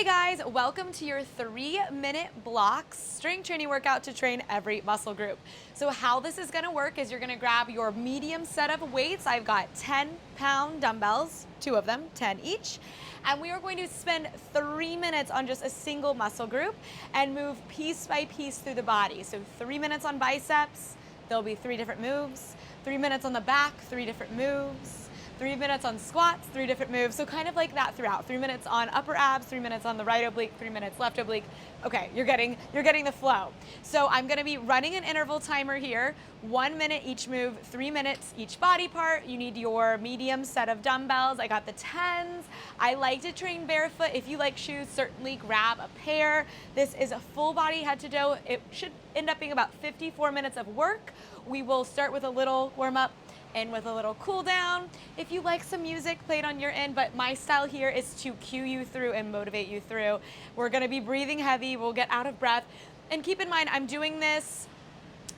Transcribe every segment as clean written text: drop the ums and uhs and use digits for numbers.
Hey guys, welcome to your 3-minute blocks strength training workout to train every muscle group. So how this is gonna work is you're gonna grab your medium set of weights. I've got 10-pound dumbbells, 2 of them, 10 each. And we are going to spend 3 minutes on just a single muscle group and move piece by piece through the body. So 3 minutes on biceps, there'll be 3 different moves. 3 minutes on the back, 3 different moves. 3 minutes on squats, 3 different moves. So kind of like that throughout. 3 minutes on upper abs, 3 minutes on the right oblique, 3 minutes left oblique. Okay, you're getting the flow. So I'm gonna be running an interval timer here. 1 minute each move, 3 minutes each body part. You need your medium set of dumbbells. I got the 10s. I like to train barefoot. If you like shoes, certainly grab a pair. This is a full body head to toe. It should end up being about 54 minutes of work. We will start with a little warm up and with a little cool down. If you like some music, play it on your end, but my style here is to cue you through and motivate you through. We're gonna be breathing heavy, we'll get out of breath. And keep in mind, I'm doing this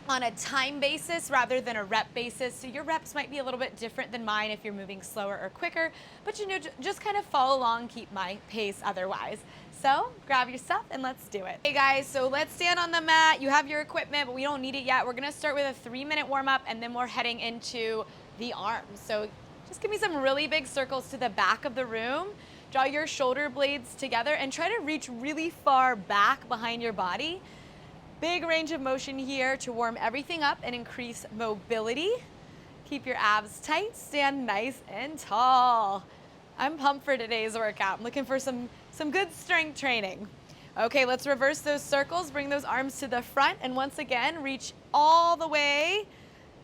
on a time basis rather than a rep basis. So your reps might be a little bit different than mine if you're moving slower or quicker, but you know, just kind of follow along, keep my pace otherwise. So grab your stuff and let's do it. Hey guys, so let's stand on the mat. You have your equipment, but we don't need it yet. We're gonna start with a 3-minute warm up and then we're heading into the arms. So just give me some really big circles to the back of the room. Draw your shoulder blades together and try to reach really far back behind your body. Big range of motion here to warm everything up and increase mobility. Keep your abs tight, stand nice and tall. I'm pumped for today's workout. I'm looking for some good strength training. Okay, let's reverse those circles, bring those arms to the front, and once again, reach all the way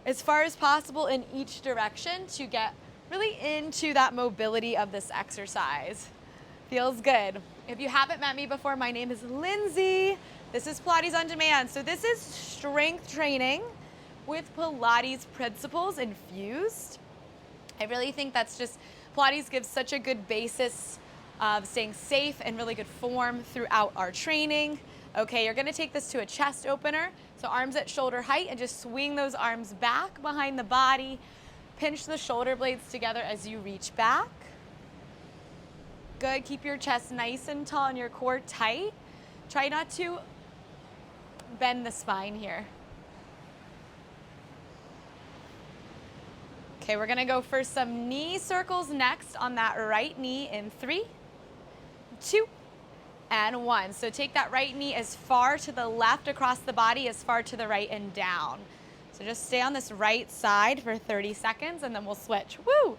as far as possible in each direction to get really into that mobility of this exercise. Feels good. If you haven't met me before, my name is Lindsay. This is Pilates on Demand. So this is strength training with Pilates principles infused. I really think that's just, Pilates gives such a good basis of staying safe and really good form throughout our training. Okay, you're gonna take this to a chest opener. So arms at shoulder height and just swing those arms back behind the body. Pinch the shoulder blades together as you reach back. Good, keep your chest nice and tall and your core tight. Try not to bend the spine here. Okay, we're gonna go for some knee circles next on that right knee in 3, 2, and 1. So take that right knee as far to the left across the body, as far to the right and down. So just stay on this right side for 30 seconds and then we'll switch. Woo!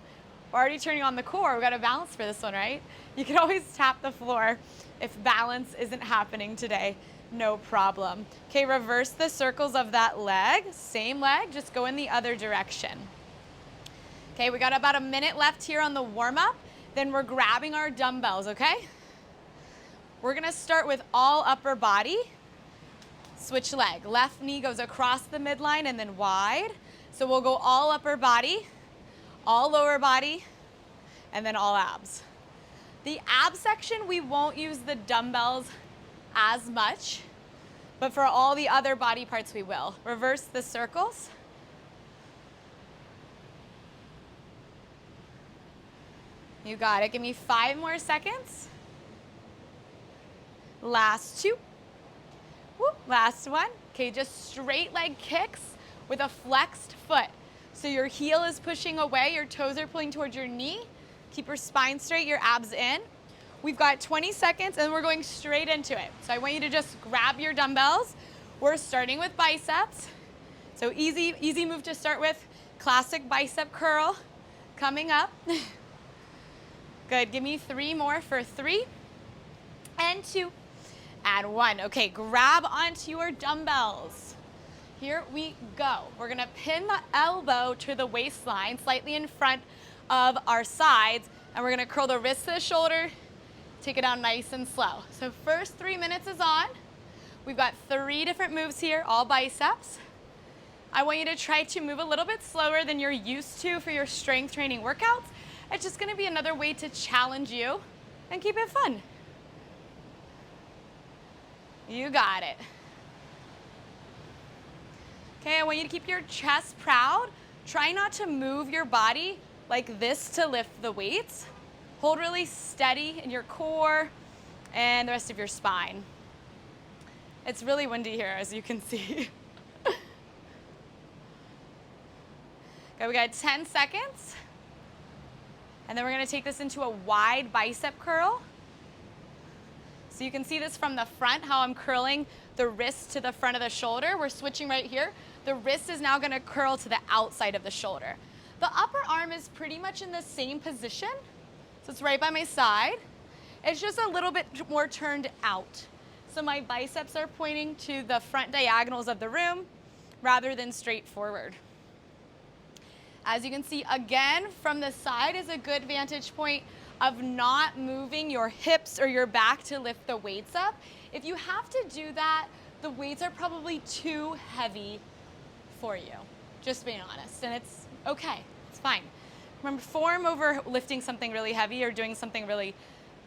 We're already turning on the core. We've got to balance for this one, right? You can always tap the floor if balance isn't happening today. No problem. Okay, reverse the circles of that leg. Same leg, just go in the other direction. Okay, we got about a minute left here on the warm-up. Then we're grabbing our dumbbells, okay? We're gonna start with all upper body. Switch leg. Left knee goes across the midline and then wide. So we'll go all upper body, all lower body, and then all abs. The ab section, we won't use the dumbbells as much, but for all the other body parts we will. Reverse the circles. You got it. Give me 5 more seconds. Last 2. Whoop, last one. Okay, just straight leg kicks with a flexed foot. So your heel is pushing away, your toes are pulling towards your knee. Keep your spine straight, your abs in. We've got 20 seconds and we're going straight into it. So I want you to just grab your dumbbells. We're starting with biceps. So easy move to start with. Classic bicep curl coming up. Good, give me 3 more for 3 and 2 and 1. Okay, grab onto your dumbbells. Here we go. We're gonna pin the elbow to the waistline, slightly in front of our sides, and we're gonna curl the wrist to the shoulder, take it down nice and slow. So first 3 minutes is on. We've got 3 different moves here, all biceps. I want you to try to move a little bit slower than you're used to for your strength training workouts. It's just gonna be another way to challenge you and keep it fun. You got it. Okay, I want you to keep your chest proud. Try not to move your body like this to lift the weights. Hold really steady in your core and the rest of your spine. It's really windy here, as you can see. Okay, we got 10 seconds. And then we're gonna take this into a wide bicep curl. So you can see this from the front, how I'm curling the wrist to the front of the shoulder. We're switching right here. The wrist is now gonna curl to the outside of the shoulder. The upper arm is pretty much in the same position. So it's right by my side. It's just a little bit more turned out. So my biceps are pointing to the front diagonals of the room rather than straight forward. As you can see, again, from the side is a good vantage point of not moving your hips or your back to lift the weights up. If you have to do that, the weights are probably too heavy for you, just being honest. And it's okay, it's fine. Remember, form over lifting something really heavy or doing something really,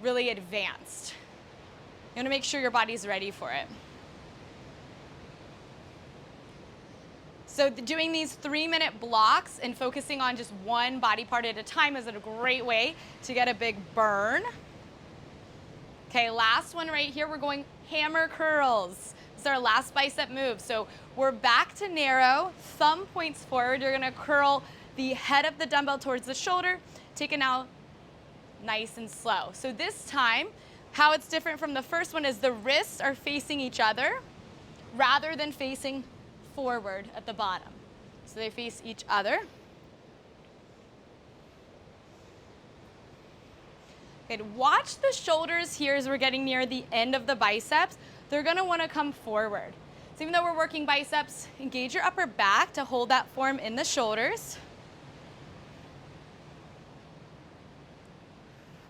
really advanced. You wanna make sure your body's ready for it. So doing these 3-minute blocks and focusing on just one body part at a time is a great way to get a big burn. Okay, last one right here, we're going hammer curls. This is our last bicep move. So we're back to narrow, thumb points forward. You're gonna curl the head of the dumbbell towards the shoulder. Take it now nice and slow. So this time, how it's different from the first one is the wrists are facing each other rather than facing forward at the bottom. So they face each other. Okay, watch the shoulders here as we're getting near the end of the biceps. They're gonna wanna come forward. So even though we're working biceps, engage your upper back to hold that form in the shoulders.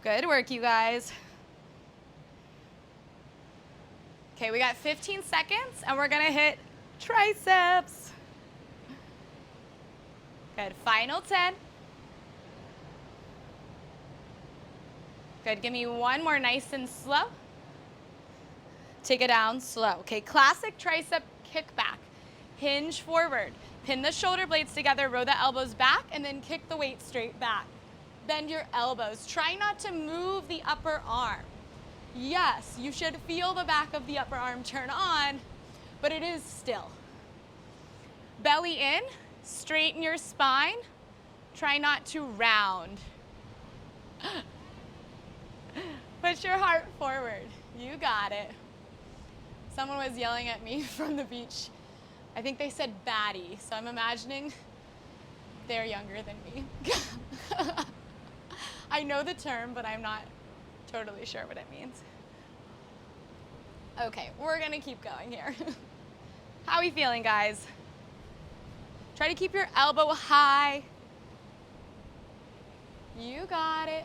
Good work, you guys. Okay, we got 15 seconds and we're gonna hit triceps. Good, final 10. Good, give me one more nice and slow. Take it down slow. Okay, classic tricep kickback. Hinge forward, pin the shoulder blades together, row the elbows back, and then kick the weight straight back. Bend your elbows. Try not to move the upper arm. Yes, you should feel the back of the upper arm turn on, but it is still. Belly in, straighten your spine. Try not to round. Push your heart forward. You got it. Someone was yelling at me from the beach. I think they said baddie, so I'm imagining they're younger than me. I know the term, but I'm not totally sure what it means. Okay, we're gonna keep going here. How are we feeling, guys? Try to keep your elbow high. You got it.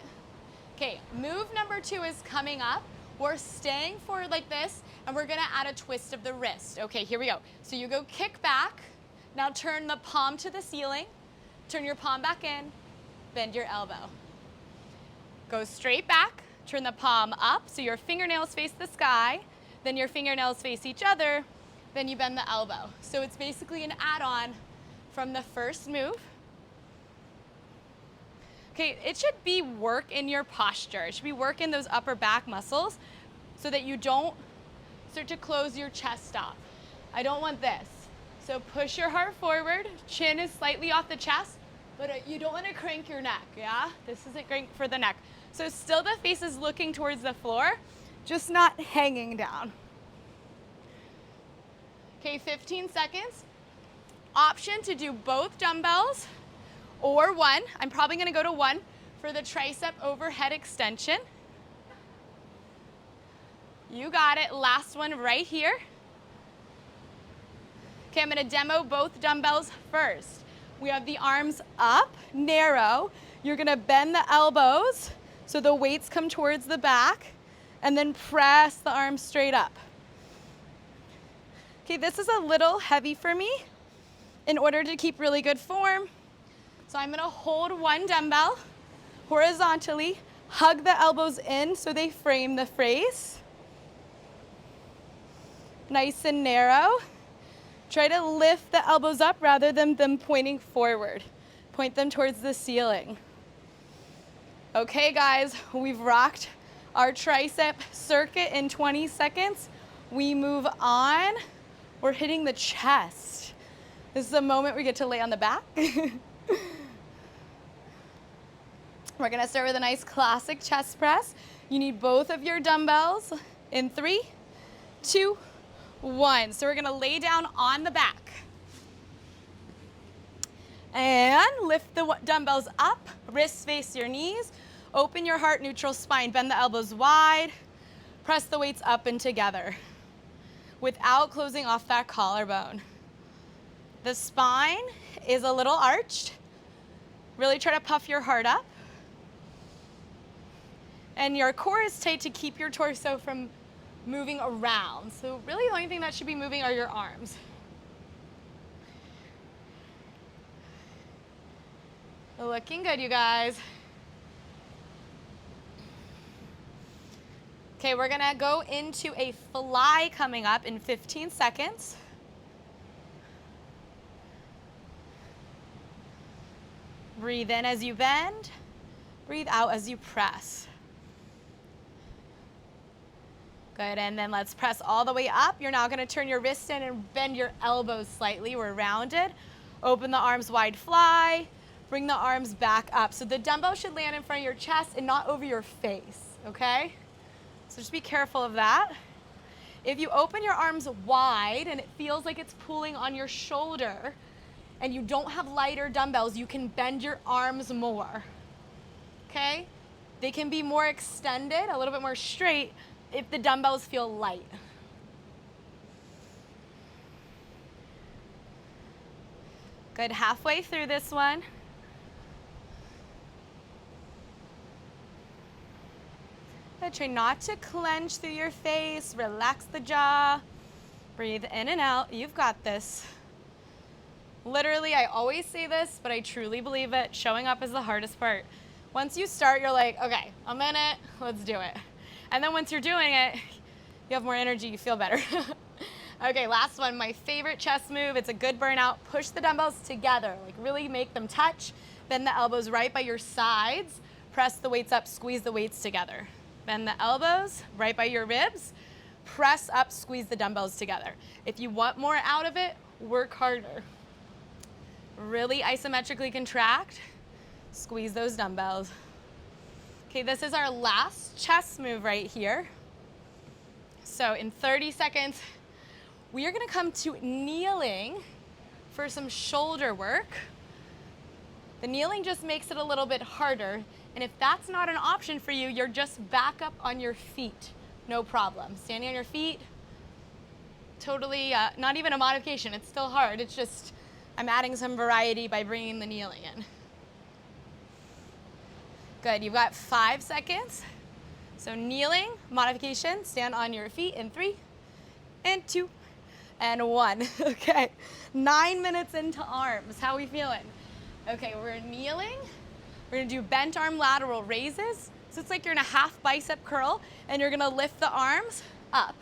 Okay, move number 2 is coming up. We're staying forward like this, and we're gonna add a twist of the wrist. Okay, here we go. So you go kick back. Now turn the palm to the ceiling. Turn your palm back in. Bend your elbow. Go straight back. Turn the palm up so your fingernails face the sky. Then your fingernails face each other. Then you bend the elbow. So it's basically an add-on from the first move. Okay, it should be work in your posture. It should be work in those upper back muscles so that you don't start to close your chest off. I don't want this. So push your heart forward. Chin is slightly off the chest, but you don't want to crank your neck, yeah? This isn't great for the neck. So still the face is looking towards the floor, just not hanging down. Okay, 15 seconds. Option to do both dumbbells or one. I'm probably gonna go to one for the tricep overhead extension. You got it, last one right here. Okay, I'm gonna demo both dumbbells first. We have the arms up, narrow. You're gonna bend the elbows so the weights come towards the back, and then press the arms straight up. Okay, this is a little heavy for me in order to keep really good form. So I'm gonna hold one dumbbell horizontally, hug the elbows in so they frame the face. Nice and narrow. Try to lift the elbows up rather than them pointing forward. Point them towards the ceiling. Okay, guys, we've rocked our tricep circuit in 20 seconds. We move on. We're hitting the chest. This is the moment we get to lay on the back. We're gonna start with a nice classic chest press. You need both of your dumbbells in 3, 2, 1. So we're gonna lay down on the back. And lift the dumbbells up, wrists face your knees. Open your heart, neutral spine. Bend the elbows wide. Press the weights up and together without closing off that collarbone. The spine is a little arched. Really try to puff your heart up. And your core is tight to keep your torso from moving around. So really the only thing that should be moving are your arms. Looking good, you guys. Okay, we're gonna go into a fly coming up in 15 seconds. Breathe in as you bend. Breathe out as you press. Good, and then let's press all the way up. You're now gonna turn your wrists in and bend your elbows slightly. We're rounded. Open the arms wide, fly. Bring the arms back up. So the dumbbell should land in front of your chest and not over your face, okay? So just be careful of that. If you open your arms wide and it feels like it's pulling on your shoulder and you don't have lighter dumbbells, you can bend your arms more, okay? They can be more extended, a little bit more straight if the dumbbells feel light. Good, halfway through this one. Try not to clench through your face. Relax the jaw. Breathe in and out. You've got this. Literally, I always say this, but I truly believe it. Showing up is the hardest part. Once you start, you're like, okay, a minute, let's do it. And then once you're doing it, you have more energy, you feel better. Okay, last one, my favorite chest move. It's a good burnout. Push the dumbbells together, like really make them touch. Bend the elbows right by your sides. Press the weights up, squeeze the weights together. Bend the elbows right by your ribs. Press up, squeeze the dumbbells together. If you want more out of it, work harder. Really isometrically contract. Squeeze those dumbbells. Okay, this is our last chest move right here. So in 30 seconds, we are gonna come to kneeling for some shoulder work. The kneeling just makes it a little bit harder. And if that's not an option for you, you're just back up on your feet. No problem. Standing on your feet, totally not even a modification. It's still hard. It's just I'm adding some variety by bringing the kneeling in. Good. You've got 5 seconds. So kneeling, modification, stand on your feet in 3 and 2 and 1. Okay. 9 minutes into arms. How are we feeling? Okay, we're kneeling. We're gonna do bent arm lateral raises. So it's like you're in a half bicep curl and you're gonna lift the arms up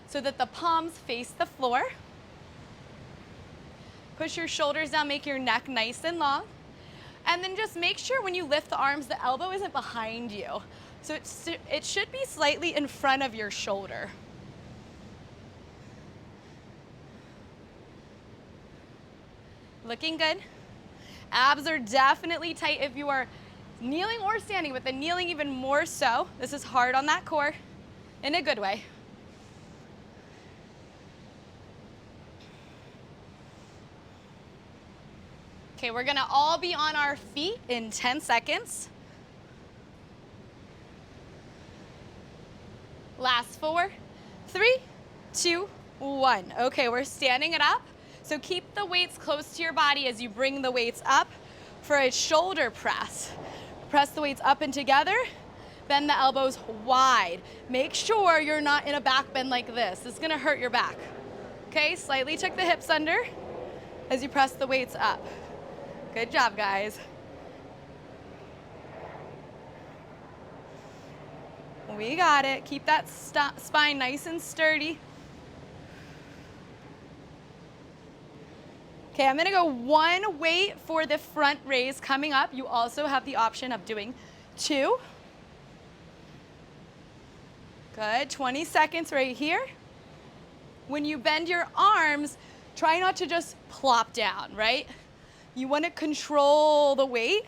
so that the palms face the floor. Push your shoulders down, make your neck nice and long. And then just make sure when you lift the arms, the elbow isn't behind you. So it should be slightly in front of your shoulder. Looking good. Abs are definitely tight if you are kneeling or standing, but the kneeling even more so. This is hard on that core in a good way. Okay, we're gonna all be on our feet in 10 seconds. Last 4, 3, 2, 1. Okay, we're standing it up. So keep the weights close to your body as you bring the weights up for a shoulder press. Press the weights up and together. Bend the elbows wide. Make sure you're not in a back bend like this. This is gonna hurt your back. Okay, slightly tuck the hips under as you press the weights up. Good job, guys. We got it. Keep that spine nice and sturdy. Okay, I'm gonna go 1 weight for the front raise coming up. You also have the option of doing 2. Good, 20 seconds right here. When you bend your arms, try not to just plop down, right? You want to control the weight.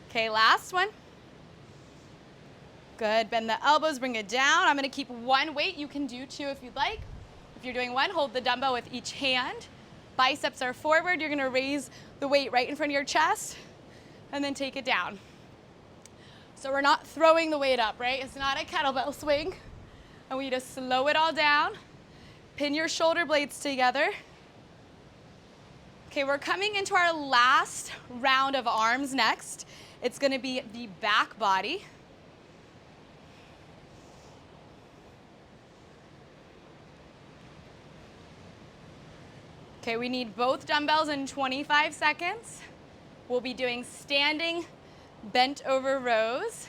Okay, last one. Good, bend the elbows, bring it down. I'm gonna keep one weight. You can do two if you'd like. If you're doing one, hold the dumbbell with each hand. Biceps are forward. You're gonna raise the weight right in front of your chest and then take it down. So we're not throwing the weight up, right? It's not a kettlebell swing. I want you to slow it all down. Pin your shoulder blades together. Okay, we're coming into our last round of arms next. It's gonna be the back body. Okay, we need both dumbbells in 25 seconds. We'll be doing standing bent over rows.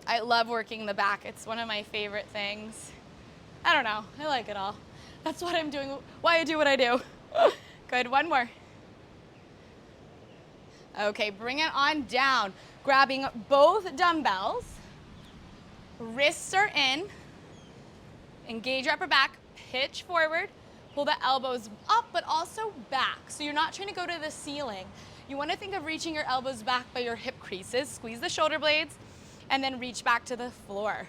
I love working the back. It's one of my favorite things. I don't know, I like it all. That's what I'm doing, why I do what I do. Good, one more. Okay, bring it on down. Grabbing both dumbbells. Wrists are in. Engage your upper back, pitch forward. Pull the elbows up, but also back. So you're not trying to go to the ceiling. You want to think of reaching your elbows back by your hip creases. Squeeze the shoulder blades, and then reach back to the floor.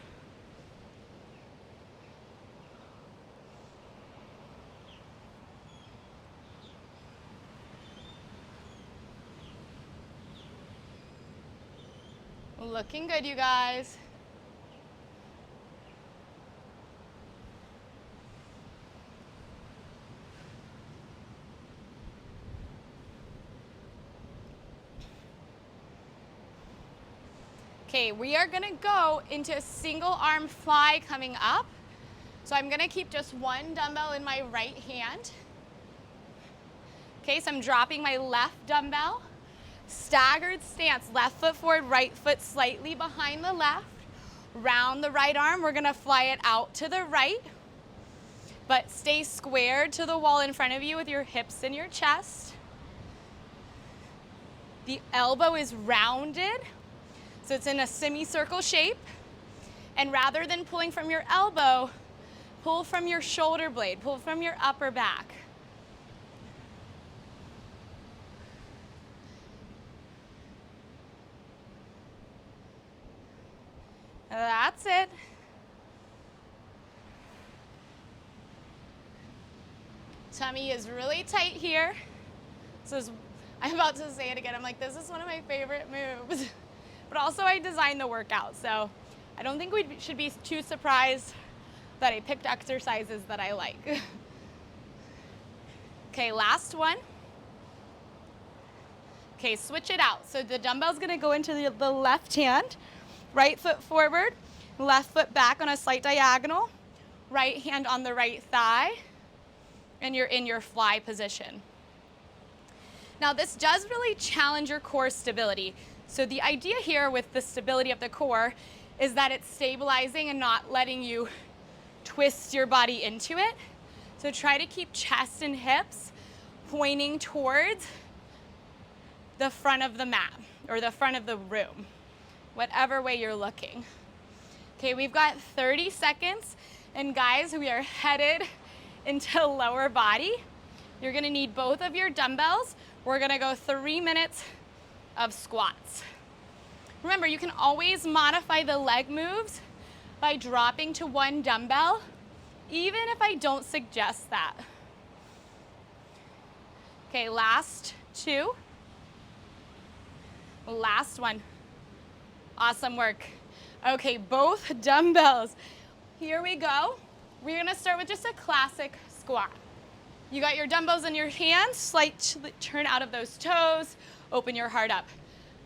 Looking good, you guys. Okay, we are gonna go into a single arm fly coming up. So I'm gonna keep just one dumbbell in my right hand. Okay, so I'm dropping my left dumbbell. Staggered stance, left foot forward, right foot slightly behind the left. Round the right arm, we're gonna fly it out to the right, but stay squared to the wall in front of you with your hips and your chest. The elbow is rounded, so it's in a semicircle shape. And rather than pulling from your elbow, pull from your shoulder blade, pull from your upper back. That's it. Tummy is really tight here. I'm about to say it again. I'm like, this is one of my favorite moves. But also I designed the workout, so I don't think we should be too surprised that I picked exercises that I like. Okay, last one. Okay, switch it out. So the dumbbell's gonna go into the left hand. Right foot forward, left foot back on a slight diagonal, right hand on the right thigh, and you're in your fly position. Now this does really challenge your core stability. So the idea here with the stability of the core is that it's stabilizing and not letting you twist your body into it. So try to keep chest and hips pointing towards the front of the mat or the front of the room, whatever way you're looking. Okay, we've got 30 seconds, and guys, we are headed into lower body. You're gonna need both of your dumbbells. We're gonna go 3 minutes of squats. Remember, you can always modify the leg moves by dropping to one dumbbell, even if I don't suggest that. Okay, last two. Last one. Awesome work. Okay, both dumbbells. Here we go. We're gonna start with just a classic squat. You got your dumbbells in your hands, slight turn out of those toes, open your heart up.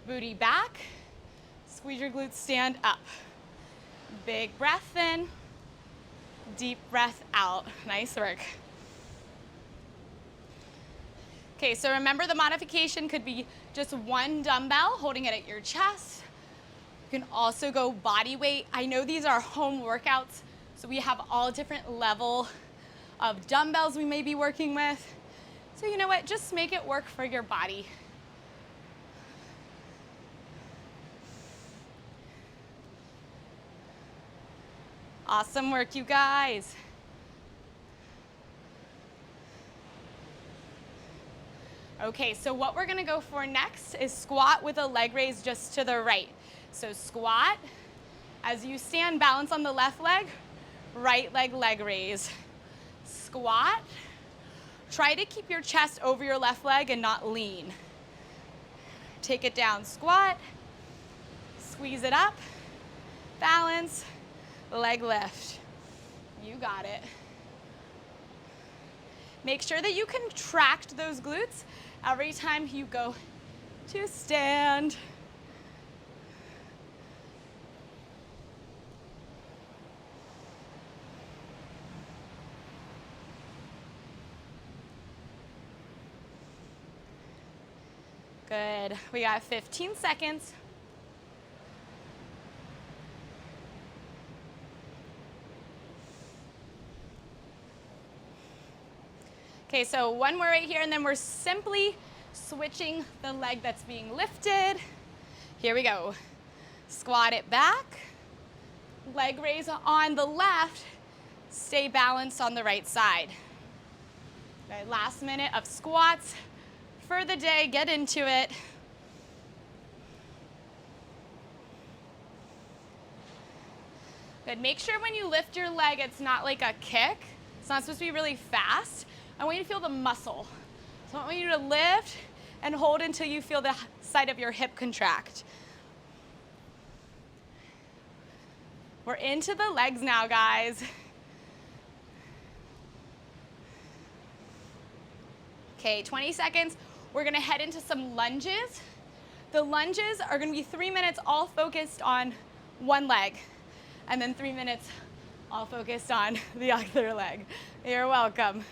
Booty back, squeeze your glutes, stand up. Big breath in, deep breath out. Nice work. Okay, so remember the modification could be just one dumbbell, holding it at your chest. You can also go body weight. I know these are home workouts, so we have all different level of dumbbells we may be working with. So you know what, just make it work for your body. Awesome work, you guys. Okay, so what we're gonna go for next is squat with a leg raise just to the right. So squat, as you stand, balance on the left leg, right leg raise. Squat, try to keep your chest over your left leg and not lean. Take it down, squat, squeeze it up, balance, leg lift. You got it. Make sure that you contract those glutes every time you go to stand. Good. We got 15 seconds. Okay, so one more right here, and then we're simply switching the leg that's being lifted. Here we go. Squat it back. Leg raise on the left. Stay balanced on the right side. Okay, last minute of squats for the day. Get into it. Good. Make sure when you lift your leg, it's not like a kick. It's not supposed to be really fast. I want you to feel the muscle. So I want you to lift and hold until you feel the side of your hip contract. We're into the legs now, guys. Okay, 20 seconds. We're gonna head into some lunges. The lunges are gonna be 3 minutes all focused on one leg, and then 3 minutes all focused on the other leg. You're welcome.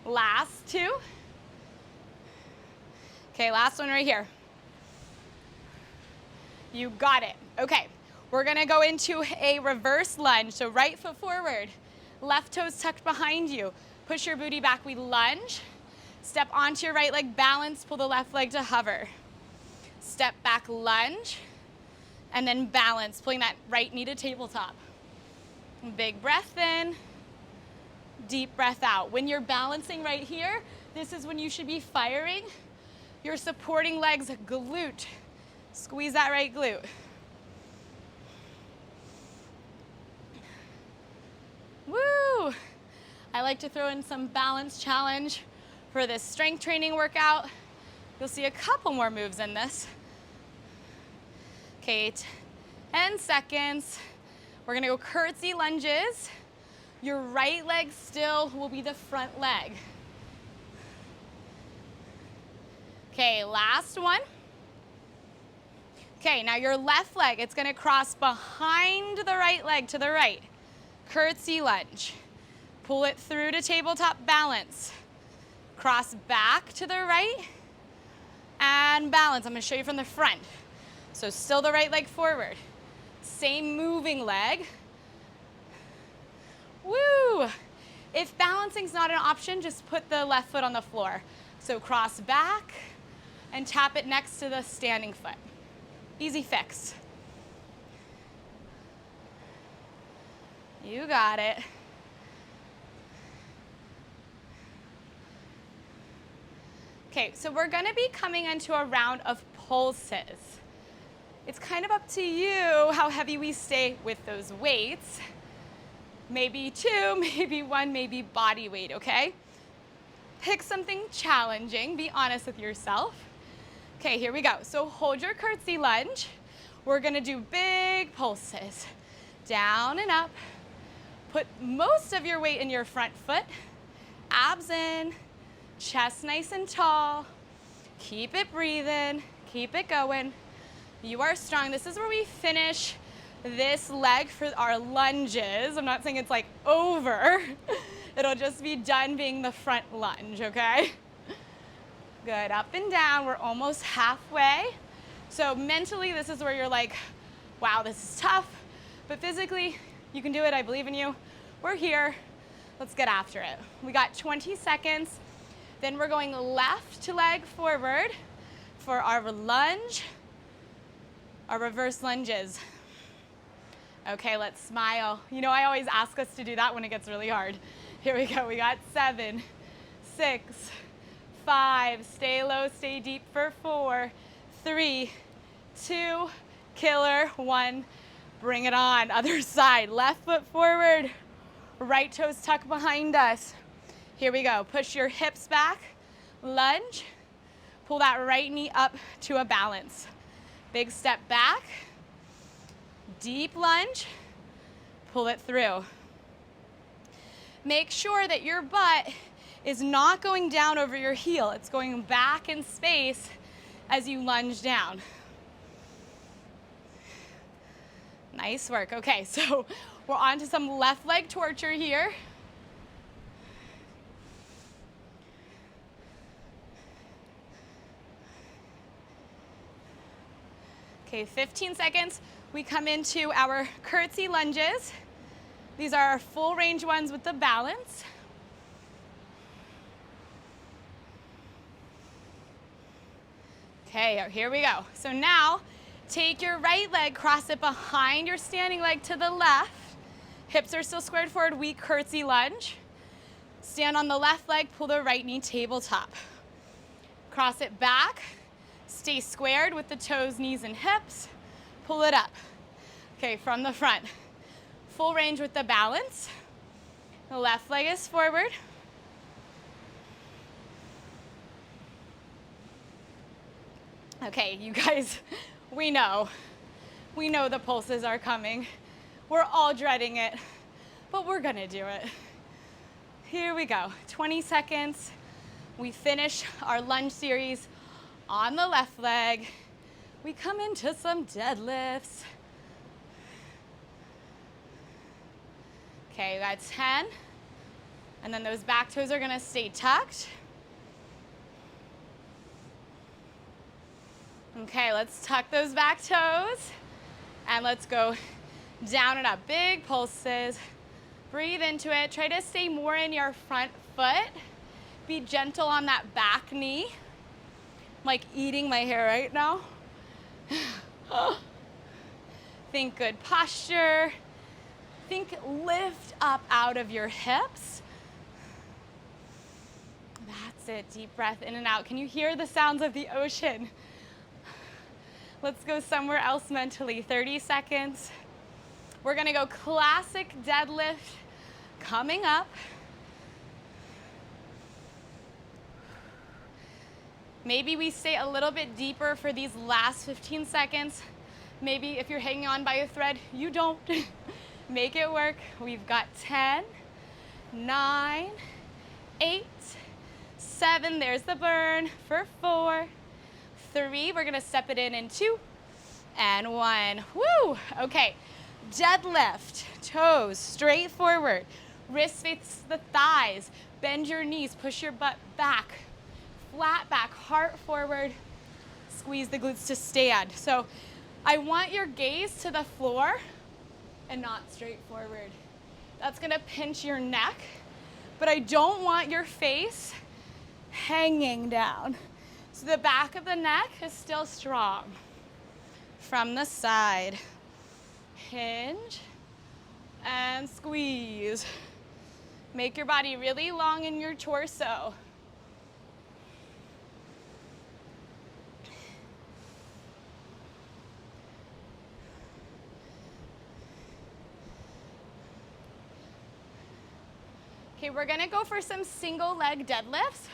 Last two. Okay, last one right here. You got it. Okay, we're gonna go into a reverse lunge. So right foot forward, left toes tucked behind you. Push your booty back, we lunge. Step onto your right leg, balance, pull the left leg to hover. Step back, lunge, and then balance, pulling that right knee to tabletop. Big breath in. Deep breath out. When you're balancing right here, this is when you should be firing your supporting legs glute. Squeeze that right glute. Woo! I like to throw in some balance challenge for this strength training workout. You'll see a couple more moves in this. Okay, 10 seconds. We're gonna go curtsy lunges. Your right leg still will be the front leg. Okay, last one. Okay, now your left leg, it's gonna cross behind the right leg to the right. Curtsy lunge. Pull it through to tabletop balance. Cross back to the right and balance. I'm gonna show you from the front. So still the right leg forward. Same moving leg. Woo! If balancing's not an option, just put the left foot on the floor. So cross back and tap it next to the standing foot. Easy fix. You got it. Okay, so we're gonna be coming into a round of pulses. It's kind of up to you how heavy we stay with those weights. Maybe 2, maybe 1, maybe body weight, okay? Pick something challenging, be honest with yourself. Okay, here we go. So hold your curtsy lunge. We're gonna do big pulses. Down and up. Put most of your weight in your front foot. Abs in, chest nice and tall. Keep it breathing, keep it going. You are strong. This is where we finish this leg for our lunges. I'm not saying it's like over. It'll just be done being the front lunge, okay? Good, up and down. We're almost halfway. So mentally, this is where you're like, wow, this is tough. But physically, you can do it. I believe in you. We're here. Let's get after it. We got 20 seconds. Then we're going left leg forward for our lunge, our reverse lunges. Okay, let's smile. You know, I always ask us to do that when it gets really hard. Here we go. We got 7, 6, 5. Stay low, stay deep for 4, 3, 2, killer, 1. Bring it on. Other side. Left foot forward. Right toes tuck behind us. Here we go. Push your hips back. Lunge. Pull that right knee up to a balance. Big step back. Deep lunge. Pull it through. Make sure that your butt is not going down over your heel. It's going back in space as you lunge down. Nice work. Okay, so we're on to some left leg torture here. Okay, 15 seconds. We come into our curtsy lunges. These are our full range ones with the balance. Okay, here we go. So now, take your right leg, cross it behind your standing leg to the left. Hips are still squared forward, we curtsy lunge. Stand on the left leg, pull the right knee tabletop. Cross it back, stay squared with the toes, knees, and hips. Pull it up. Okay, from the front. Full range with the balance. The left leg is forward. Okay, you guys, we know the pulses are coming. We're all dreading it, but we're gonna do it. Here we go, 20 seconds. We finish our lunge series on the left leg. We come into some deadlifts. Okay, we got 10. And then those back toes are gonna stay tucked. Okay, let's tuck those back toes. And let's go down and up. Big pulses. Breathe into it. Try to stay more in your front foot. Be gentle on that back knee. I'm like eating my hair right now. Think good posture. Think lift up out of your hips. That's it. Deep breath in and out. Can you hear the sounds of the ocean? Let's go somewhere else mentally. 30 seconds. We're gonna go classic deadlift coming up. Maybe we stay a little bit deeper for these last 15 seconds. Maybe if you're hanging on by a thread, you don't. Make it work. We've got 10, 9, 8, 7. There's the burn for 4, 3. We're gonna step it in 2, and 1. Woo! Okay, deadlift, toes straight forward, wrists face the thighs, bend your knees, push your butt back, flat back, heart forward, squeeze the glutes to stand. So I want your gaze to the floor and not straight forward. That's gonna pinch your neck, but I don't want your face hanging down. So the back of the neck is still strong. From the side, hinge and squeeze. Make your body really long in your torso. Okay, we're gonna go for some single leg deadlifts.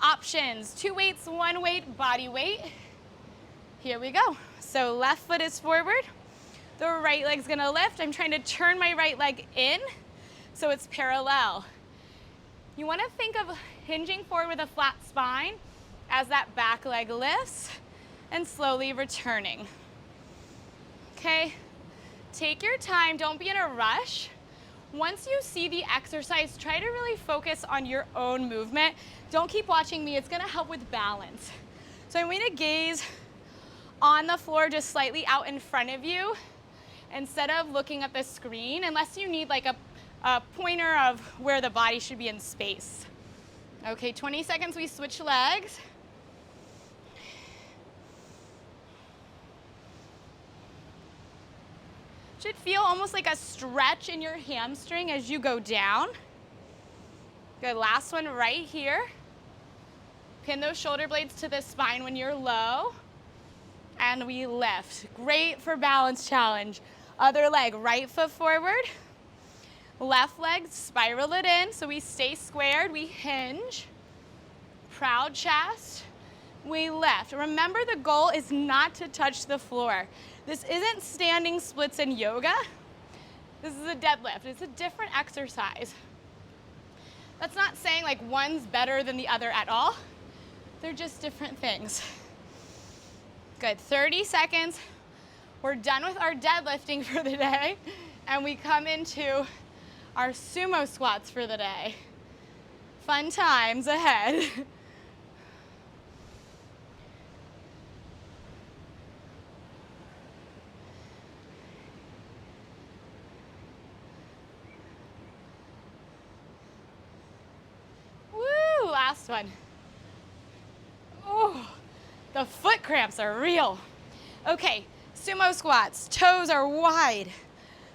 Options, 2 weights, 1 weight, body weight. Here we go. So left foot is forward. The right leg's gonna lift. I'm trying to turn my right leg in so it's parallel. You wanna think of hinging forward with a flat spine as that back leg lifts and slowly returning. Okay, take your time, don't be in a rush. Once you see the exercise, try to really focus on your own movement. Don't keep watching me, it's gonna help with balance. So I'm gonna gaze on the floor just slightly out in front of you instead of looking at the screen, unless you need like a pointer of where the body should be in space. Okay, 20 seconds, we switch legs. Should feel almost like a stretch in your hamstring as you go down. Good, last one right here. Pin those shoulder blades to the spine when you're low. And we lift. Great for balance challenge. Other leg, right foot forward. Left leg, spiral it in so we stay squared. We hinge. Proud chest. We lift. Remember, the goal is not to touch the floor. This isn't standing splits in yoga. This is a deadlift. It's a different exercise. That's not saying like one's better than the other at all. They're just different things. Good, 30 seconds. We're done with our deadlifting for the day, and we come into our sumo squats for the day. Fun times ahead. Woo, last one. Oh, the foot cramps are real. Okay, sumo squats, toes are wide.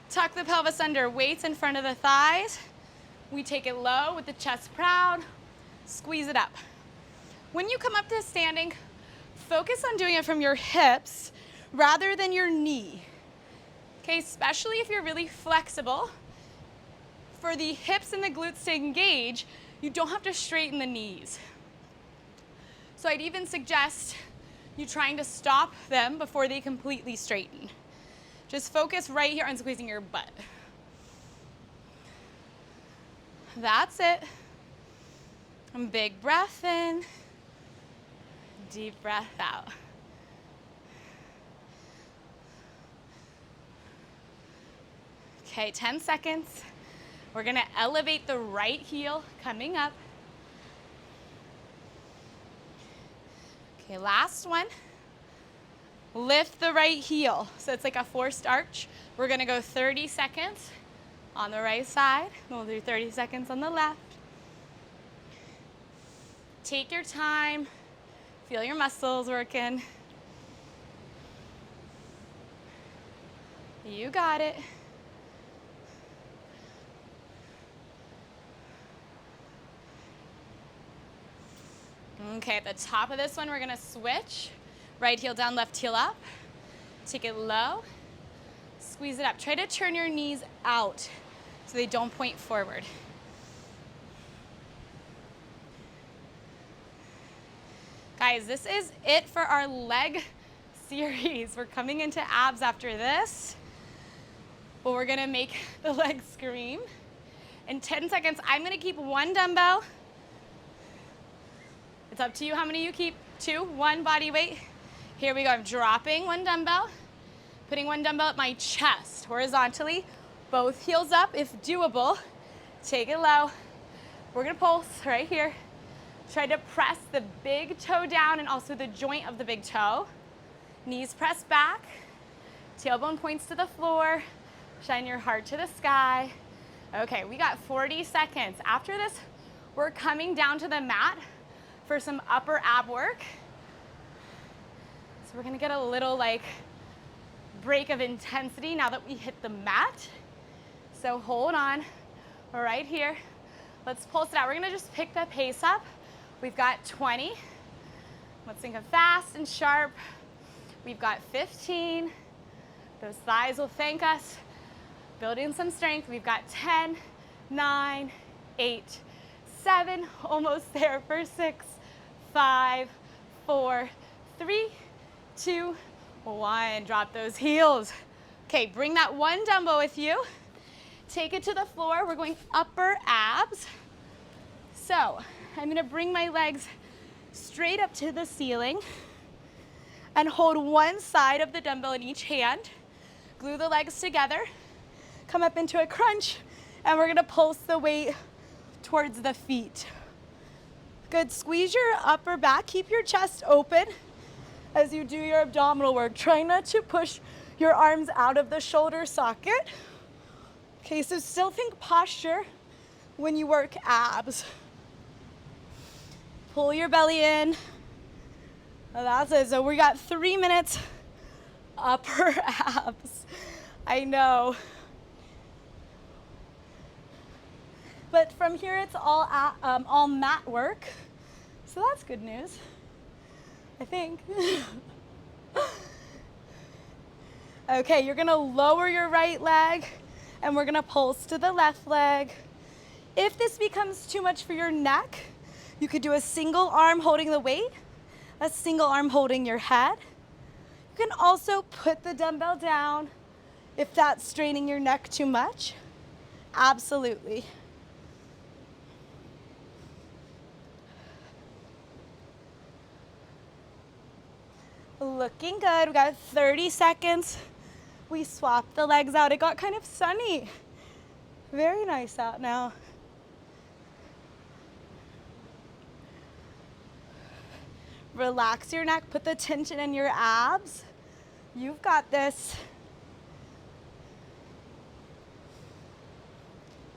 Tuck the pelvis under, weights in front of the thighs. We take it low with the chest proud, squeeze it up. When you come up to standing, focus on doing it from your hips rather than your knee. Okay, especially if you're really flexible. For the hips and the glutes to engage, you don't have to straighten the knees. So I'd even suggest you trying to stop them before they completely straighten. Just focus right here on squeezing your butt. That's it. And big breath in, deep breath out. Okay, 10 seconds. We're gonna elevate the right heel coming up. Okay, last one. Lift the right heel. So it's like a forced arch. We're gonna go 30 seconds on the right side. We'll do 30 seconds on the left. Take your time. Feel your muscles working. You got it. Okay, at the top of this one, we're gonna switch. Right heel down, left heel up. Take it low, squeeze it up. Try to turn your knees out so they don't point forward. Guys, this is it for our leg series. We're coming into abs after this, but we're gonna make the legs scream. In 10 seconds, I'm gonna keep one dumbbell. It's up to you how many you keep. 2, 1 body weight. Here we go, I'm dropping one dumbbell, putting one dumbbell at my chest horizontally, both heels up if doable. Take it low. We're gonna pulse right here. Try to press the big toe down and also the joint of the big toe. Knees press back, tailbone points to the floor, shine your heart to the sky. Okay, we got 40 seconds. After this, we're coming down to the mat for some upper ab work. So we're gonna get a little like break of intensity now that we hit the mat. So hold on, we're right here. Let's pulse it out. We're gonna just pick the pace up. We've got 20. Let's think of fast and sharp. We've got 15. Those thighs will thank us. Building some strength. We've got 10, 9, 8, 7, almost there for 6, 5, 4, 3, 2, 1. Drop those heels. Okay, bring that one dumbbell with you. Take it to the floor. We're going upper abs. So I'm gonna bring my legs straight up to the ceiling and hold one side of the dumbbell in each hand. Glue the legs together. Come up into a crunch, and we're gonna pulse the weight towards the feet. Good, squeeze your upper back, keep your chest open as you do your abdominal work. Try not to push your arms out of the shoulder socket. Okay, so still think posture when you work abs. Pull your belly in. That's it. So we got 3 minutes upper abs. I know. But from here, it's all mat work. So that's good news, I think. Okay, you're gonna lower your right leg and we're gonna pulse to the left leg. If this becomes too much for your neck, you could do a single arm holding the weight, a single arm holding your head. You can also put the dumbbell down if that's straining your neck too much. Absolutely. Looking good. We got 30 seconds. We swapped the legs out. It got kind of sunny. Very nice out now. Relax your neck. Put the tension in your abs. You've got this.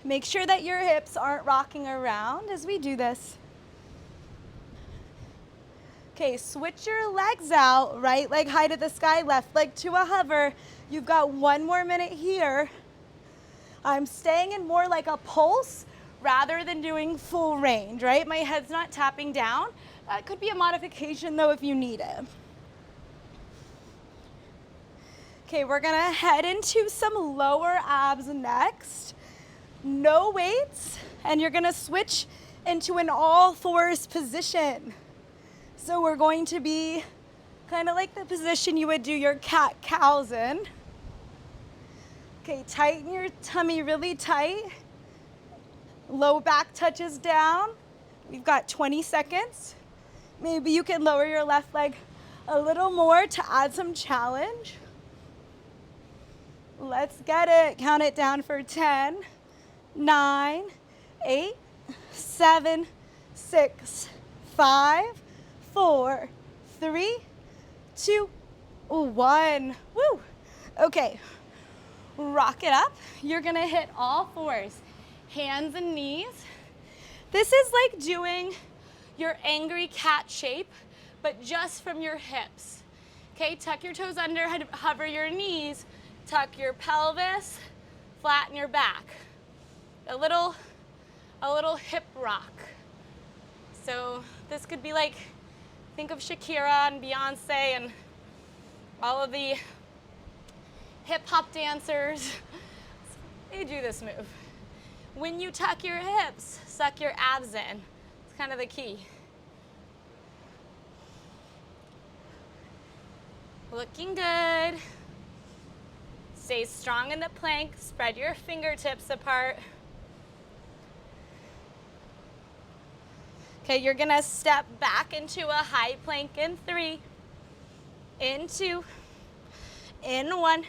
Make sure that your hips aren't rocking around as we do this. Okay, switch your legs out. Right leg high to the sky, left leg to a hover. You've got 1 more minute here. I'm staying in more like a pulse rather than doing full range, right? My head's not tapping down. That could be a modification though if you need it. Okay, we're gonna head into some lower abs next. No weights, and you're gonna switch into an all fours position. So we're going to be kind of like the position you would do your cat-cows in. Okay, tighten your tummy really tight. Low back touches down. We've got 20 seconds. Maybe you can lower your left leg a little more to add some challenge. Let's get it. Count it down for 10, 9, 8, 7, 6, 5, 4, 3, 2, 1. Woo! Okay, rock it up. You're gonna hit all fours, hands and knees. This is like doing your angry cat shape, but just from your hips. Okay, tuck your toes under, hover your knees, tuck your pelvis, flatten your back. A little hip rock. So this could be like, think of Shakira and Beyonce and all of the hip hop dancers. They do this move. When you tuck your hips, suck your abs in. It's kind of the key. Looking good. Stay strong in the plank. Spread your fingertips apart. Okay, you're gonna step back into a high plank in 3, in 2, in 1.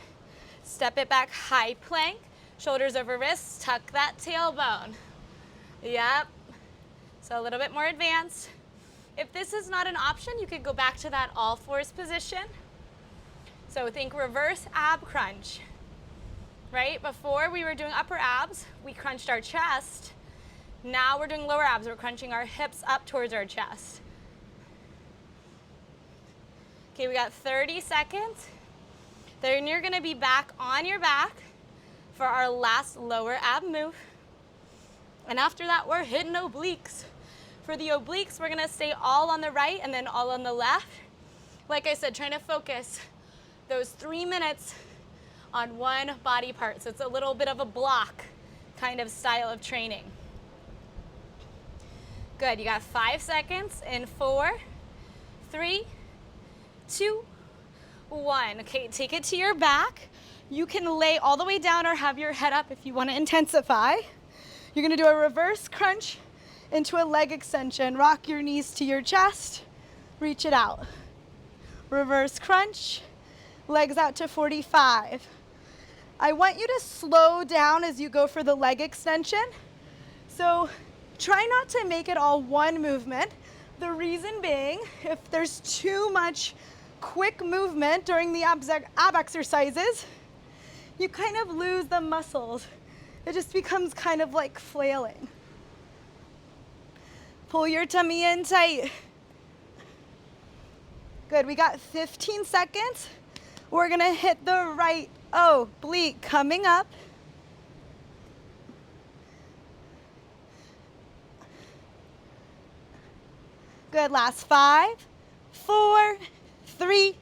Step it back, high plank, shoulders over wrists, tuck that tailbone. Yep, so a little bit more advanced. If this is not an option, you could go back to that all fours position. So think reverse ab crunch, right? Before we were doing upper abs, we crunched our chest. Now we're doing lower abs. We're crunching our hips up towards our chest. Okay, we got 30 seconds. Then you're gonna be back on your back for our last lower ab move. And after that, we're hitting obliques. For the obliques, we're gonna stay all on the right and then all on the left. Like I said, trying to focus those 3 minutes on one body part. So it's a little bit of a block kind of style of training. Good, you got 5 seconds in 4, 3, 2, 1. Okay, take it to your back. You can lay all the way down or have your head up if you want to intensify. You're gonna do a reverse crunch into a leg extension. Rock your knees to your chest, reach it out. Reverse crunch, legs out to 45. I want you to slow down as you go for the leg extension. So try not to make it all one movement. The reason being, if there's too much quick movement during the ab exercises, you kind of lose the muscles. It just becomes kind of like flailing. Pull your tummy in tight. Good, we got 15 seconds. We're gonna hit the right oblique coming up. Good, last 5, 4, 3,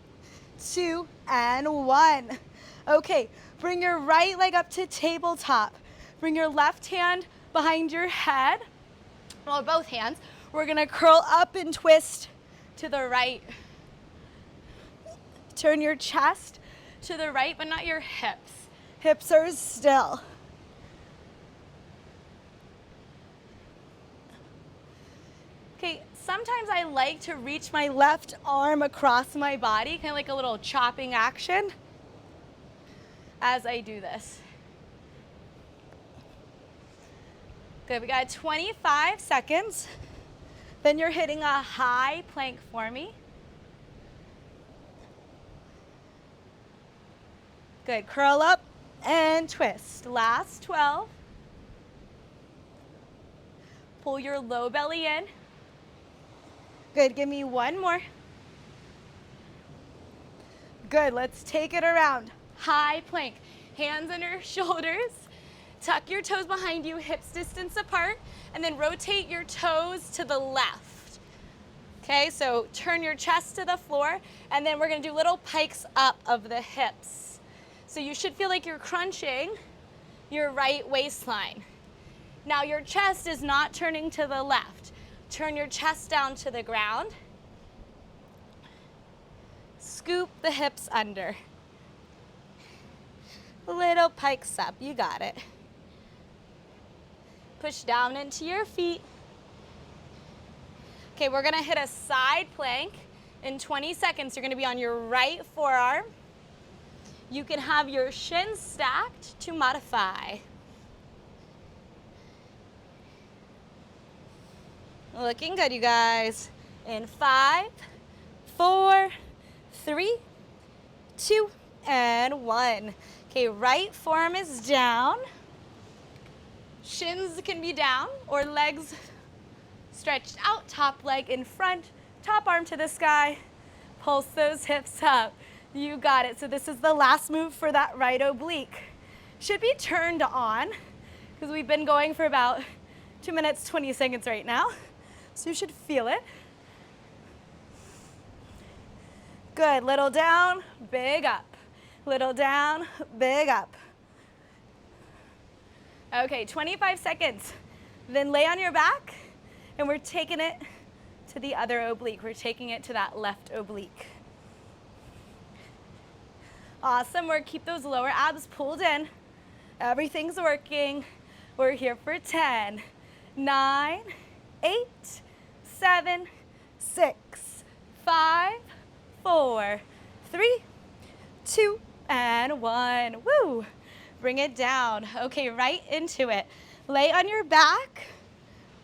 2, and 1. Okay, bring your right leg up to tabletop. Bring your left hand behind your head. Well, both hands. We're gonna curl up and twist to the right. Turn your chest to the right, but not your hips. Hips are still. Okay, sometimes I like to reach my left arm across my body, kind of like a little chopping action as I do this. Good, we got 25 seconds. Then you're hitting a high plank for me. Good, curl up and twist. Last 12. Pull your low belly in. Good, give me one more. Good, let's take it around. High plank, hands under shoulders. Tuck your toes behind you, hips distance apart, and then rotate your toes to the left. Okay, so turn your chest to the floor, and then we're gonna do little pikes up of the hips. So you should feel like you're crunching your right waistline. Now your chest is not turning to the left. Turn your chest down to the ground. Scoop the hips under. Little pikes up, you got it. Push down into your feet. Okay, we're gonna hit a side plank. In 20 seconds, you're gonna be on your right forearm. You can have your shins stacked to modify. Looking good, you guys. In 5, 4, 3, 2, and 1. Okay, right forearm is down. Shins can be down or legs stretched out, top leg in front, top arm to the sky. Pulse those hips up. You got it. So this is the last move for that right oblique. Should be turned on because we've been going for about 2 minutes, 20 seconds right now. So you should feel it. Good, little down, big up. Little down, big up. Okay, 25 seconds. Then lay on your back, and we're taking it to the other oblique. We're taking it to that left oblique. Awesome, we're keep those lower abs pulled in. Everything's working. We're here for 10, 9, 8, 7, 6, 5, 4, 3, 2, and 1. Woo! Bring it down. Okay, right into it. Lay on your back,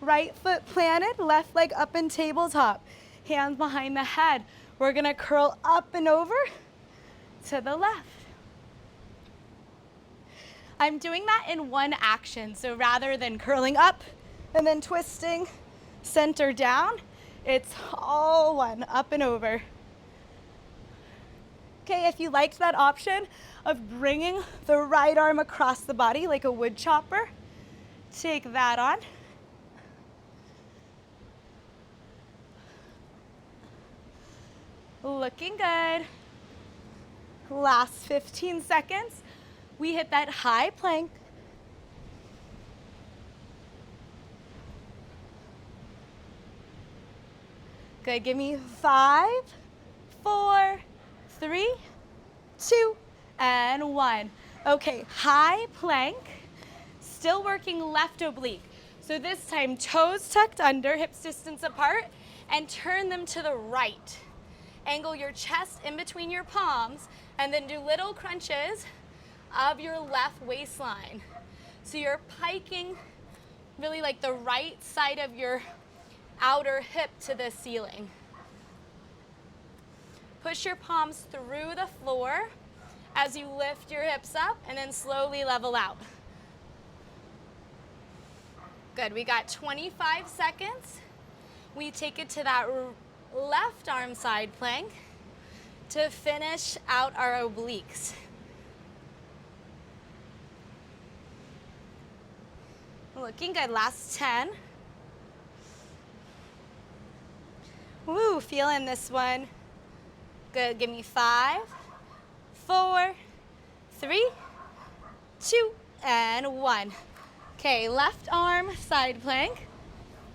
right foot planted, left leg up in tabletop. Hands behind the head. We're gonna curl up and over to the left. I'm doing that in one action, so rather than curling up and then twisting center down, it's all one, up and over. Okay, if you liked that option of bringing the right arm across the body like a wood chopper, take that on. Looking good. Last 15 seconds. We hit that high plank. Good, give me 5, 4, 3, 2, and 1. Okay, high plank, still working left oblique. So this time, toes tucked under, hips distance apart, and turn them to the right. Angle your chest in between your palms, and then do little crunches of your left waistline. So you're piking really like the right side of your outer hip to the ceiling. Push your palms through the floor as you lift your hips up and then slowly level out. Good, we got 25 seconds. We take it to that left arm side plank to finish out our obliques. Looking good, last 10. Woo, feeling this one. Good, give me 5, 4, 3, 2, and 1. Okay, left arm side plank.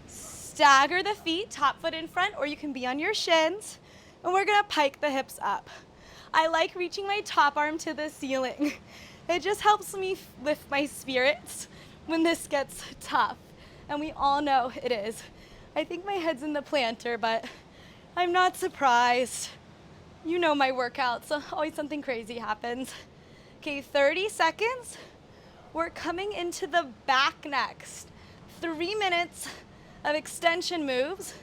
Stagger the feet, top foot in front, or you can be on your shins. And we're gonna pike the hips up. I like reaching my top arm to the ceiling. It just helps me lift my spirits when this gets tough. And we all know it is. I think my head's in the planter, but I'm not surprised. You know my workouts, always something crazy happens. Okay, 30 seconds. We're coming into the back next. 3 minutes of extension moves,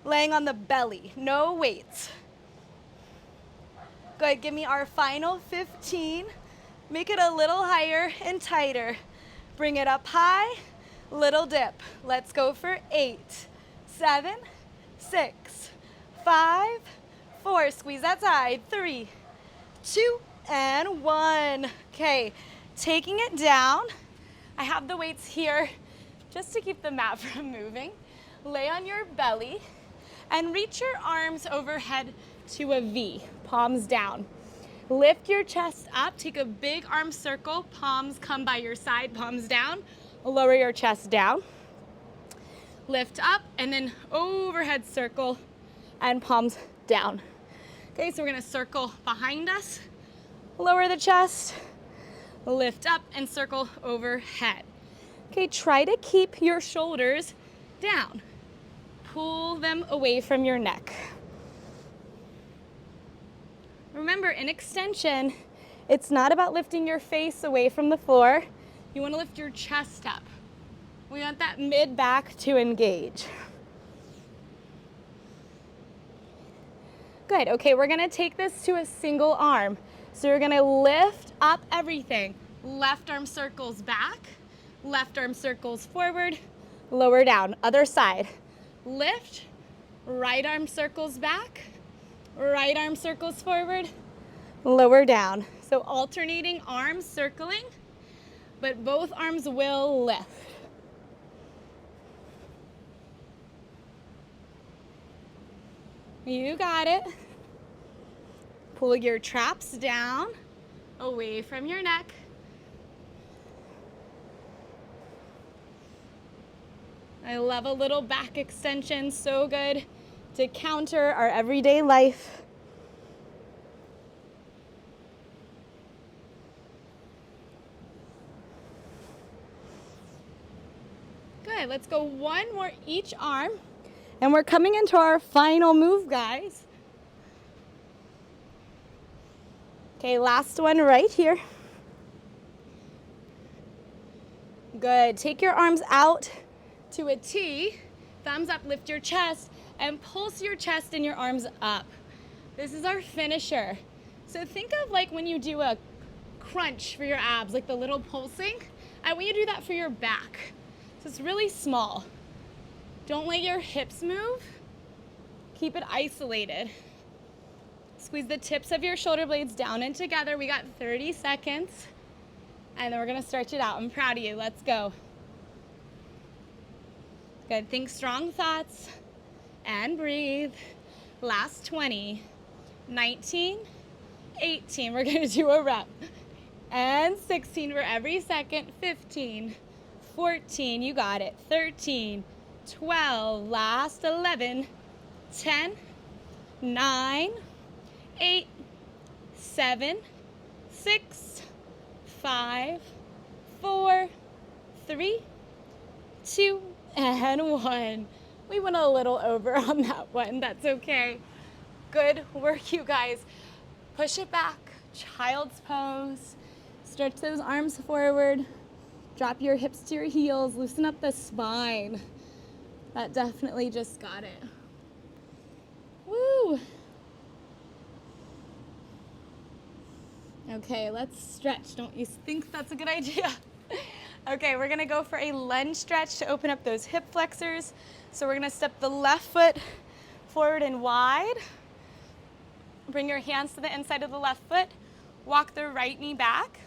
laying on the belly, no weights. Good, give me our final 15. Make it a little higher and tighter. Bring it up high, little dip. Let's go for 8, 7, 6, 5, 4. Squeeze that side. 3, 2, and 1. Okay, taking it down. I have the weights here just to keep the mat from moving. Lay on your belly and reach your arms overhead to a V, palms down. Lift your chest up, take a big arm circle, palms come by your side, palms down. Lower your chest down. Lift up and then overhead circle and palms down. Okay, so we're gonna circle behind us, lower the chest, lift up and circle overhead. Okay, try to keep your shoulders down. Pull them away from your neck. Remember, in extension, it's not about lifting your face away from the floor. You want to lift your chest up. We want that mid-back to engage. Good, okay, we're gonna take this to a single arm. So you're gonna lift up everything. Left arm circles back, left arm circles forward, lower down, other side. Lift, right arm circles back, right arm circles forward, lower down. So alternating arms circling, but both arms will lift. You got it. Pull your traps down, away from your neck. I love a little back extension, so good to counter our everyday life. Good, let's go one more each arm. And we're coming into our final move, guys. Okay, last one right here. Good, take your arms out to a T, thumbs up, lift your chest, and pulse your chest and your arms up. This is our finisher. So think of like when you do a crunch for your abs, like the little pulsing. I want you to do that for your back. So it's really small. Don't let your hips move. Keep it isolated. Squeeze the tips of your shoulder blades down and together. We got 30 seconds. And then we're gonna stretch it out. I'm proud of you, let's go. Good, think strong thoughts and breathe. Last 20, 19, 18. We're gonna do a rep. And 16 for every second, 15, 14, you got it, 13, 12, last 11, 10, 9, 8, 7, 6, 5, 4, 3, 2, and 1. We went a little over on that one, that's okay. Good work, you guys. Push it back, child's pose. Stretch those arms forward. Drop your hips to your heels, loosen up the spine. That definitely just got it. Woo! Okay, let's stretch. Don't you think that's a good idea? Okay, we're gonna go for a lunge stretch to open up those hip flexors. So we're gonna step the left foot forward and wide. Bring your hands to the inside of the left foot. Walk the right knee back.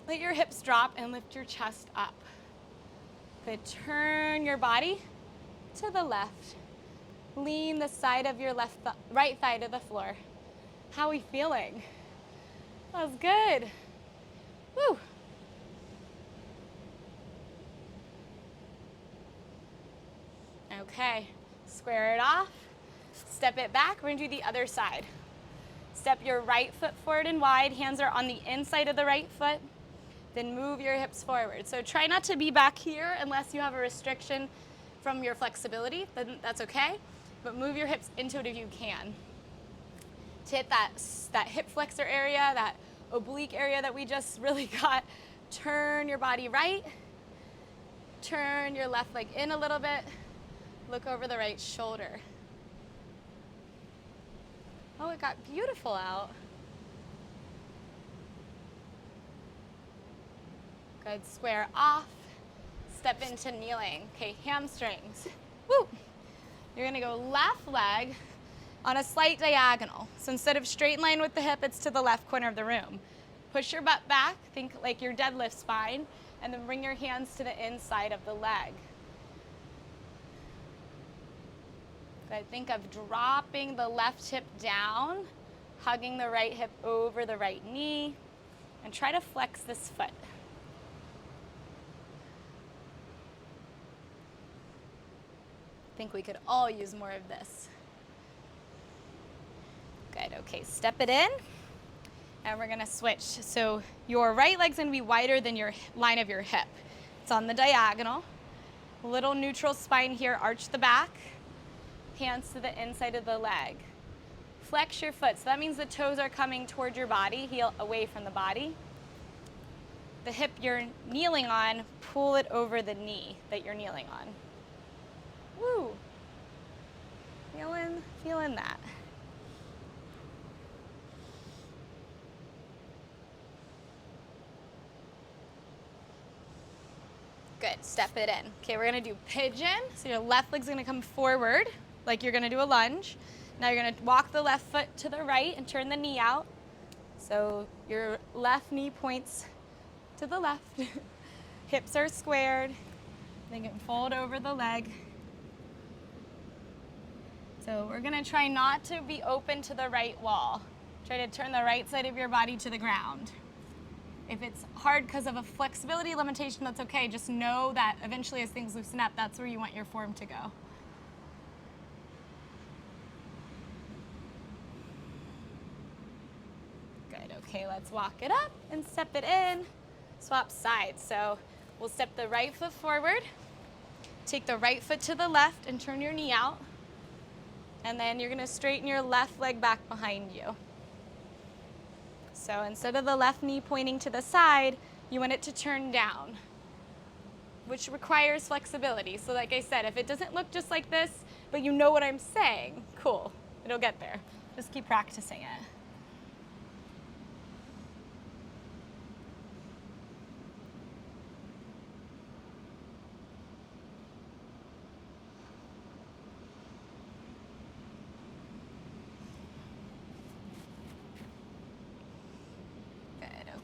Let your hips drop and lift your chest up. Good, turn your body to the left. Lean the side of your right thigh to the floor. How are we feeling? That was good. Woo. Okay, square it off. Step it back. We're gonna do the other side. Step your right foot forward and wide. Hands are on the inside of the right foot. Then move your hips forward. So try not to be back here unless you have a restriction from your flexibility, then that's okay. But move your hips into it if you can. To hit that hip flexor area, that oblique area that we just really got, turn your body right. Turn your left leg in a little bit. Look over the right shoulder. Oh, it got beautiful out. Good, square off. Step into kneeling. Okay, hamstrings. Woo! You're gonna go left leg on a slight diagonal. So instead of straight line with the hip, it's to the left corner of the room. Push your butt back, think like your deadlift spine, and then bring your hands to the inside of the leg. Good, think of dropping the left hip down, hugging the right hip over the right knee, and try to flex this foot. I think we could all use more of this. Good, okay, step it in, and we're gonna switch. So your right leg's gonna be wider than your line of your hip. It's on the diagonal. Little neutral spine here, arch the back, hands to the inside of the leg. Flex your foot, so that means the toes are coming toward your body, heel away from the body. The hip you're kneeling on, pull it over the knee that you're kneeling on. Woo! Feeling that. Good, step it in. Okay, we're gonna do pigeon. So your left leg's gonna come forward, like you're gonna do a lunge. Now you're gonna walk the left foot to the right and turn the knee out. So your left knee points to the left. Hips are squared. Then you can fold over the leg. So we're gonna try not to be open to the right wall. Try to turn the right side of your body to the ground. If it's hard because of a flexibility limitation, that's okay. Just know that eventually as things loosen up, that's where you want your form to go. Good, okay, let's walk it up and step it in. Swap sides. So we'll step the right foot forward, take the right foot to the left and turn your knee out. And then you're gonna straighten your left leg back behind you. So instead of the left knee pointing to the side, you want it to turn down, which requires flexibility. So like I said, if it doesn't look just like this, but you know what I'm saying, cool, it'll get there. Just keep practicing it.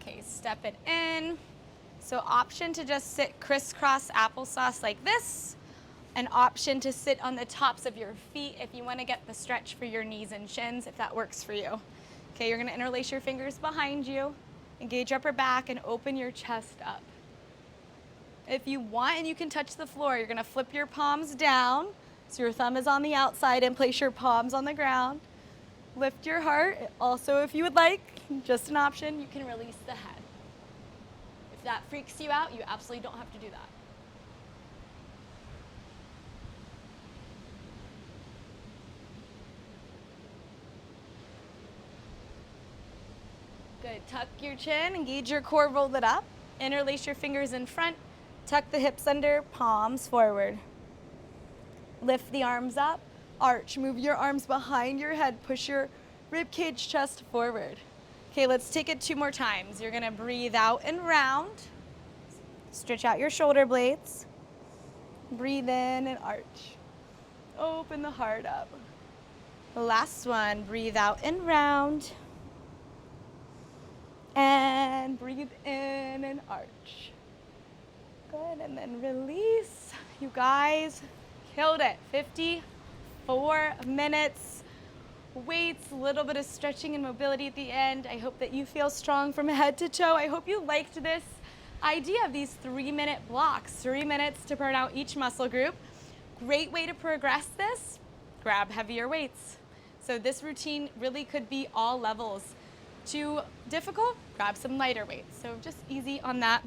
Okay, step it in. So option to just sit crisscross applesauce like this. An option to sit on the tops of your feet if you want to get the stretch for your knees and shins, if that works for you. Okay, you're going to interlace your fingers behind you, engage your upper back, and open your chest up. If you want, and you can touch the floor, you're going to flip your palms down, so your thumb is on the outside, and place your palms on the ground. Lift your heart. Also, if you would like, just an option, you can release the head. If that freaks you out, you absolutely don't have to do that. Good, tuck your chin, engage your core, roll it up. Interlace your fingers in front, tuck the hips under, palms forward. Lift the arms up, arch, move your arms behind your head, push your rib cage, chest forward. Okay, let's take it 2 more times. You're gonna breathe out and round. Stretch out your shoulder blades. Breathe in and arch. Open the heart up. The last one, breathe out and round. And breathe in and arch. Good, and then release. You guys killed it. 54 minutes. Weights, a little bit of stretching and mobility at the end. I hope that you feel strong from head to toe. I hope you liked this idea of these 3-minute blocks, 3 minutes to burn out each muscle group. Great way to progress this, grab heavier weights. So this routine really could be all levels. Too difficult, grab some lighter weights. So just easy on that.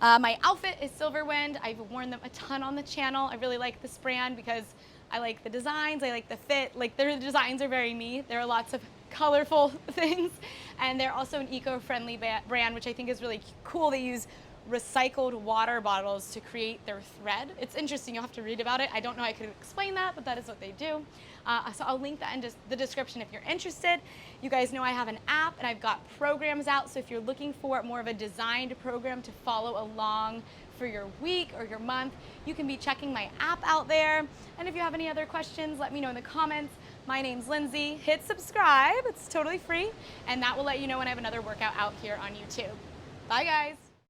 My outfit is Silver Wind. I've worn them a ton on the channel. I really like this brand because I like the designs, I like the fit. Like their designs are very me. There are lots of colorful things, and they're also an eco-friendly brand, which I think is really cool. They use recycled water bottles to create their thread. It's interesting, you'll have to read about it. I don't know I could explain that, but that is what they do. So I'll link that in the description if you're interested. You guys know I have an app and I've got programs out, so if you're looking for more of a designed program to follow along for your week or your month, you can be checking my app out there. And if you have any other questions, let me know in the comments. My name's Lindsay. Hit subscribe, it's totally free, and that will let you know when I have another workout out here on YouTube. Bye guys.